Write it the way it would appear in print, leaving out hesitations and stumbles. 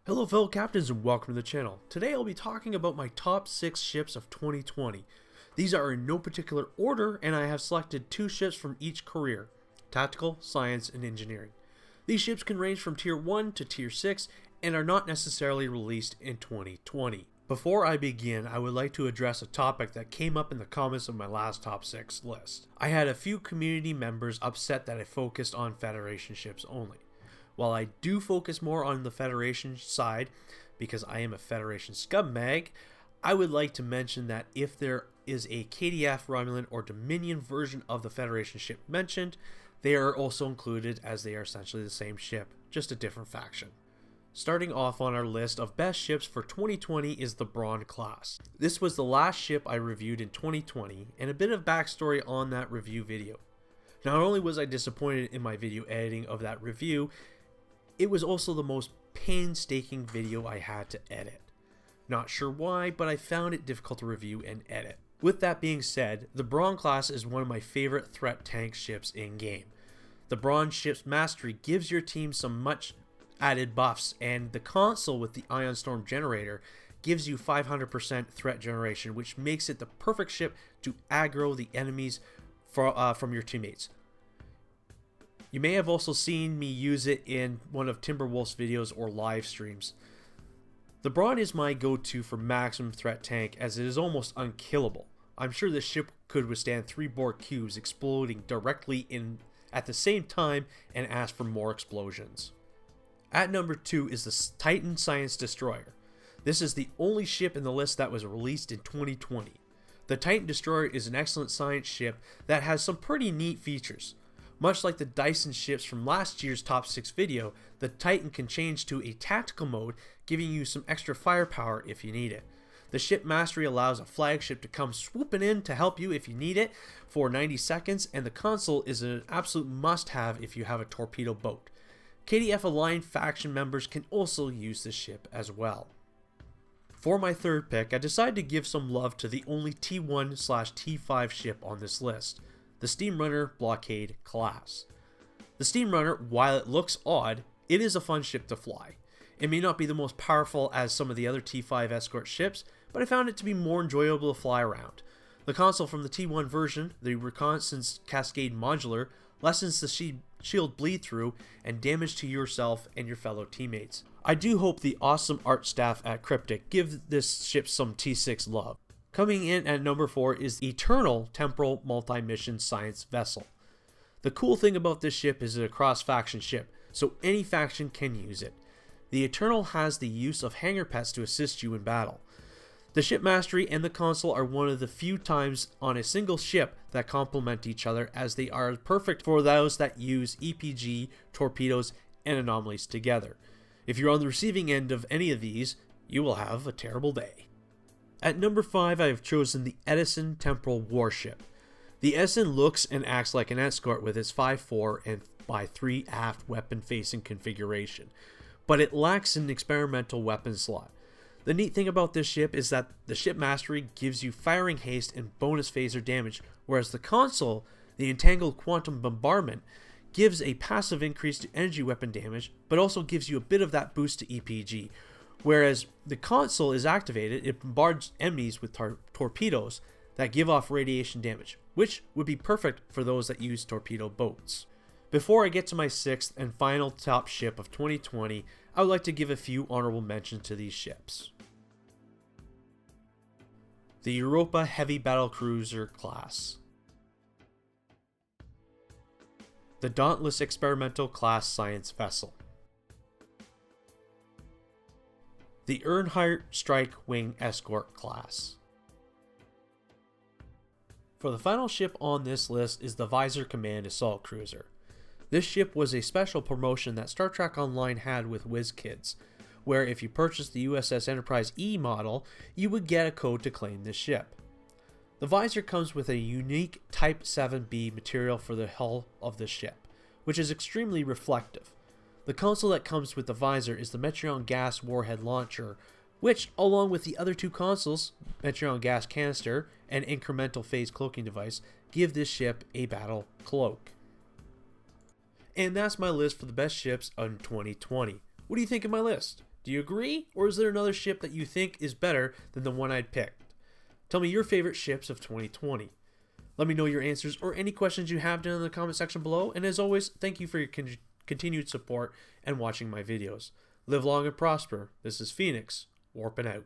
Hello fellow captains and welcome to the channel. Today I'll be talking about my top 6 ships of 2020. These are in no particular order and I have selected 2 ships from each career, Tactical, Science, and Engineering. These ships can range from Tier 1 to Tier 6 and are not necessarily released in 2020. Before I begin, I would like to address a topic that came up in the comments of my last top 6 list. I had a few community members upset that I focused on Federation ships only. While I do focus more on the Federation side, because I am a Federation scumbag, I would like to mention that if there is a KDF, Romulan, or Dominion version of the Federation ship mentioned, they are also included as they are essentially the same ship, just a different faction. Starting off on our list of best ships for 2020 is the Braun class. This was the last ship I reviewed in 2020, and a bit of backstory on that review video. Not only was I disappointed in my video editing of that review, it was also the most painstaking video I had to edit. Not sure why, but I found it difficult to review and edit. With that being said, the Braun class is one of my favorite threat tank ships in game. The Braun ship's mastery gives your team some much added buffs, and the console with the Ion Storm generator gives you 500% threat generation, which makes it the perfect ship to aggro the enemies from your teammates. You may have also seen me use it in one of Timberwolf's videos or live streams. The Braun is my go-to for maximum threat tank as it is almost unkillable. I'm sure this ship could withstand 3 Borg cubes exploding directly in at the same time and ask for more explosions. At number 2 is the Titan Science Destroyer. This is the only ship in the list that was released in 2020. The Titan Destroyer is an excellent science ship that has some pretty neat features. Much like the Dyson ships from last year's top 6 video, the Titan can change to a tactical mode, giving you some extra firepower if you need it. The ship mastery allows a flagship to come swooping in to help you if you need it for 90 seconds, and the console is an absolute must-have if you have a torpedo boat. KDF aligned faction members can also use this ship as well. For my third pick, I decided to give some love to the only T1/T5 ship on this list, the Steamrunner Blockade class. The Steamrunner, while it looks odd, it is a fun ship to fly. It may not be the most powerful as some of the other T5 escort ships, but I found it to be more enjoyable to fly around. The console from the T1 version, the Reconnaissance Cascade Modular, lessens the shield bleed through and damage to yourself and your fellow teammates. I do hope the awesome art staff at Cryptic give this ship some T6 love. Coming in at number 4 is the Eternal Temporal Multi-Mission Science Vessel. The cool thing about this ship is it's a cross-faction ship, so any faction can use it. The Eternal has the use of hangar pets to assist you in battle. The ship mastery and the console are one of the few times on a single ship that complement each other, as they are perfect for those that use EPG, torpedoes, and anomalies together. If you're on the receiving end of any of these, you will have a terrible day. At number 5, I have chosen the Essen Temporal Warship. The Essen looks and acts like an escort with its 5'4" and 5'3" aft weapon-facing configuration, but it lacks an experimental weapon slot. The neat thing about this ship is that the ship mastery gives you firing haste and bonus phaser damage, whereas the console, the Entangled Quantum Bombardment, gives a passive increase to energy weapon damage, but also gives you a bit of that boost to EPG. Whereas the console is activated, it bombards enemies with torpedoes that give off radiation damage, which would be perfect for those that use torpedo boats. Before I get to my 6th and final top ship of 2020, I would like to give a few honorable mentions to these ships. The Europa Heavy Battlecruiser class. The Dauntless Experimental Class Science Vessel. The Earnhardt Strike Wing Escort class. For the final ship on this list is the Visor Command Assault Cruiser. This ship was a special promotion that Star Trek Online had with WizKids, where if you purchased the USS Enterprise E model, you would get a code to claim this ship. The Visor comes with a unique Type 7B material for the hull of the ship, which is extremely reflective. The console that comes with the Visor is the Metreon Gas Warhead Launcher, which, along with the other 2 consoles, Metreon Gas Canister and Incremental Phase Cloaking Device, give this ship a battle cloak. And that's my list for the best ships in 2020. What do you think of my list? Do you agree, or is there another ship that you think is better than the one I'd picked? Tell me your favorite ships of 2020. Let me know your answers or any questions you have down in the comment section below, and as always, thank you for your continued support and watching my videos. Live long and prosper. This is Phoenix, warping out.